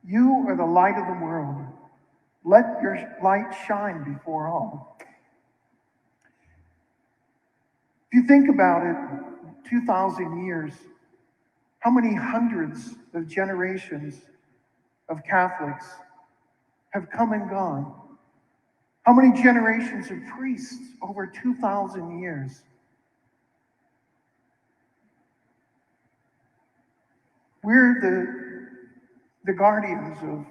You are the light of the world. Let your light shine before all. If you think about it, 2,000 years, how many hundreds of generations of Catholics have come and gone? How many generations of priests over 2,000 years? We're the guardians of,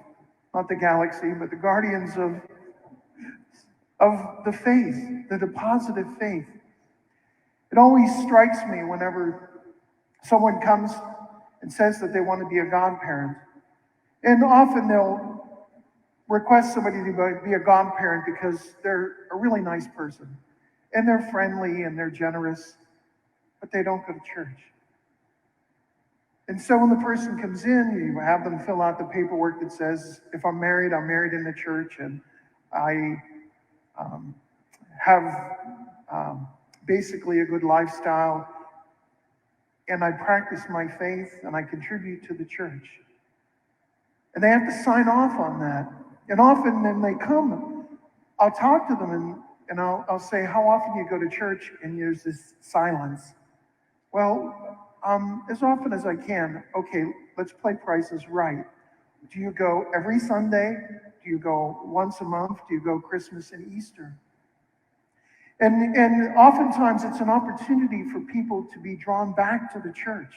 not the galaxy, but the guardians of the faith, the deposit of faith. It always strikes me whenever someone comes and says that they want to be a godparent. And often they'll request somebody to be a godparent because they're a really nice person. And they're friendly and they're generous, but they don't go to church. And so when the person comes in, you have them fill out the paperwork that says, if I'm married in the church, and I have basically a good lifestyle, and I practice my faith, and I contribute to the church. And they have to sign off on that. And often when they come, I'll talk to them and I'll say, how often do you go to church? And there's this silence. Well, as often as I can. Okay, let's play Price is Right. Do you go every Sunday? Do you go once a month? Do you go Christmas and Easter? And oftentimes it's an opportunity for people to be drawn back to the church.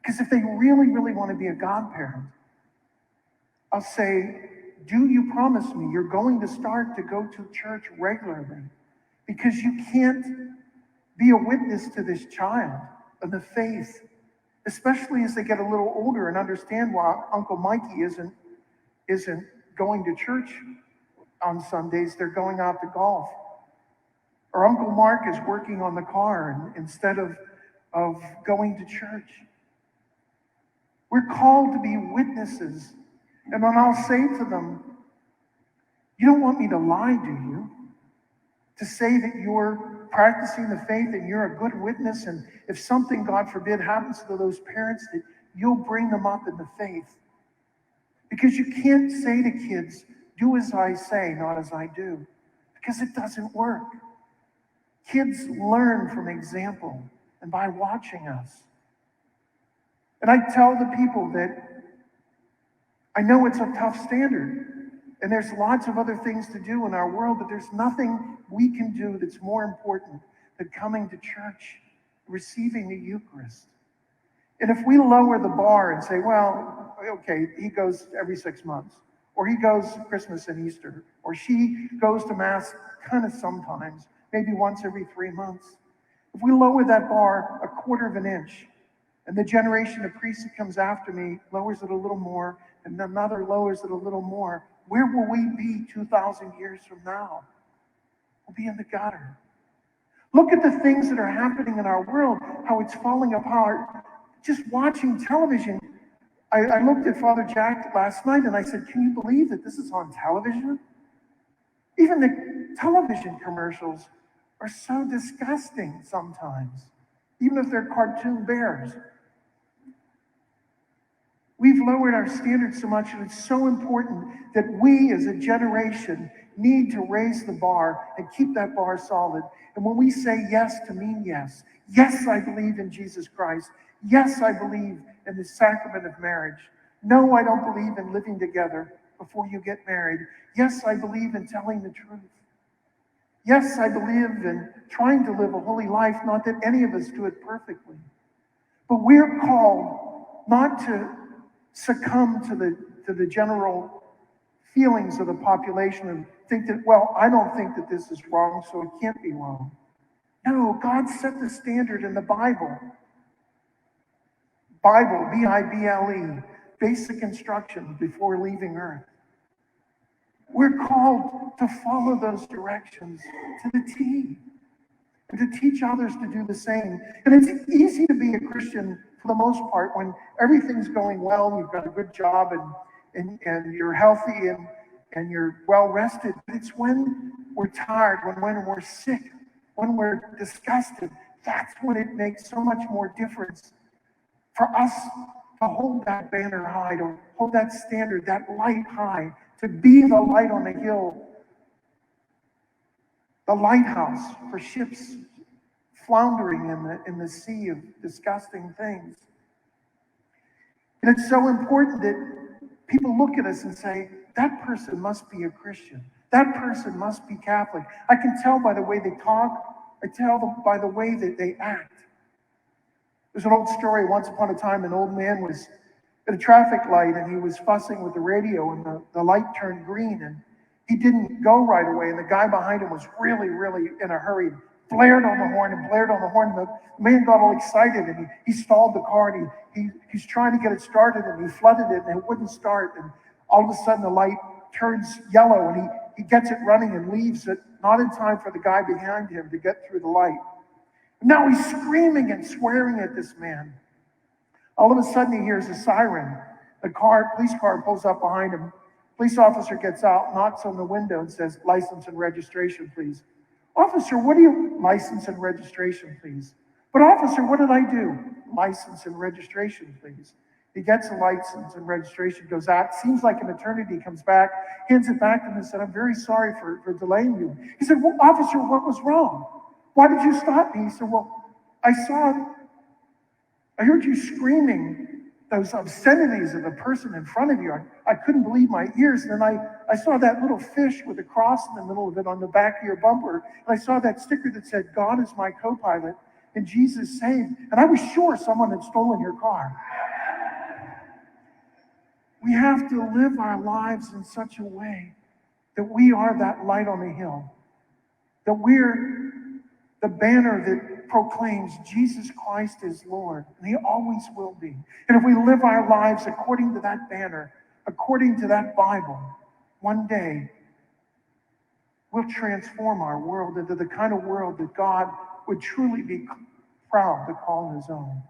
Because if they really, really want to be a godparent, I'll say, do you promise me you're going to start to go to church regularly? Because you can't be a witness to this child of the faith, especially as they get a little older and understand why Uncle Mikey isn't going to church on Sundays. They're going out to golf. Or Uncle Mark is working on the car instead of going to church. We're called to be witnesses. And then I'll say to them, you don't want me to lie, do you? To say that you're practicing the faith and you're a good witness, and if something, God forbid, happens to those parents, that you'll bring them up in the faith. Because you can't say to kids, do as I say, not as I do. Because it doesn't work. Kids learn from example and by watching us. And I tell the people that I know it's a tough standard, and there's lots of other things to do in our world, but there's nothing we can do that's more important than coming to church, receiving the Eucharist. And if we lower the bar and say, well, okay, he goes every 6 months, or he goes Christmas and Easter, or she goes to Mass kind of sometimes, maybe once every 3 months. If we lower that bar a quarter of an inch, and the generation of priests that comes after me lowers it a little more, and another lowers it a little more, where will we be 2,000 years from now? We'll be in the gutter. Look at the things that are happening in our world, how it's falling apart. Just watching television. I looked at Father Jack last night and I said, can you believe that this is on television? Even the television commercials are so disgusting sometimes, even if they're cartoon bears. We've lowered our standards so much, and it's so important that we as a generation need to raise the bar and keep that bar solid. And when we say yes to mean yes, yes, I believe in Jesus Christ. Yes, I believe in the sacrament of marriage. No, I don't believe in living together before you get married. Yes, I believe in telling the truth. Yes, I believe in trying to live a holy life, not that any of us do it perfectly. But we're called not to succumb to the general feelings of the population and think that, well, I don't think that this is wrong, so it can't be wrong. No, God set the standard in the Bible. Bible, B-I-B-L-E, basic instruction before leaving earth. We're called to follow those directions to the T and to teach others to do the same. And it's easy to be a Christian for the most part when everything's going well, you've got a good job and you're healthy and you're well rested. But it's when we're tired, when we're sick, when we're disgusted, that's when it makes so much more difference for us to hold that banner high, to hold that standard, that light high, to be the light on the hill, the lighthouse for ships floundering in the sea of disgusting things. And it's so important that people look at us and say, that person must be a Christian. That person must be Catholic. I can tell by the way they talk. I tell them by the way that they act. There's an old story. Once upon a time, an old man was at a traffic light and he was fussing with the radio, and the light turned green and he didn't go right away. And the guy behind him was really, really in a hurry, blared on the horn and blared on the horn. The man got all excited and he stalled the car and he's trying to get it started and he flooded it and it wouldn't start. And all of a sudden the light turns yellow and he gets it running and leaves it, not in time for the guy behind him to get through the light. Now he's screaming and swearing at this man. All of a sudden he hears a siren. A police car pulls up behind him. Police officer gets out, knocks on the window and says, "License and registration, please." "Officer, what do you..." "License and registration, please." "But officer, what did I do?" "License and registration, please." He gets a license and registration, goes out, seems like an eternity, comes back, hands it back to him and said, "I'm very sorry for delaying you." He said, "Well, officer, what was wrong? Why did you stop me?" He said, "Well, I heard you screaming those obscenities of the person in front of you. I couldn't believe my ears. And then I saw that little fish with a cross in the middle of it on the back of your bumper. And I saw that sticker that said, 'God is my co-pilot and Jesus saved.' And I was sure someone had stolen your car." We have to live our lives in such a way that we are that light on the hill, that we're the banner that proclaims Jesus Christ is Lord, and he always will be. And if we live our lives according to that banner, according to that Bible, one day we'll transform our world into the kind of world that God would truly be proud to call his own.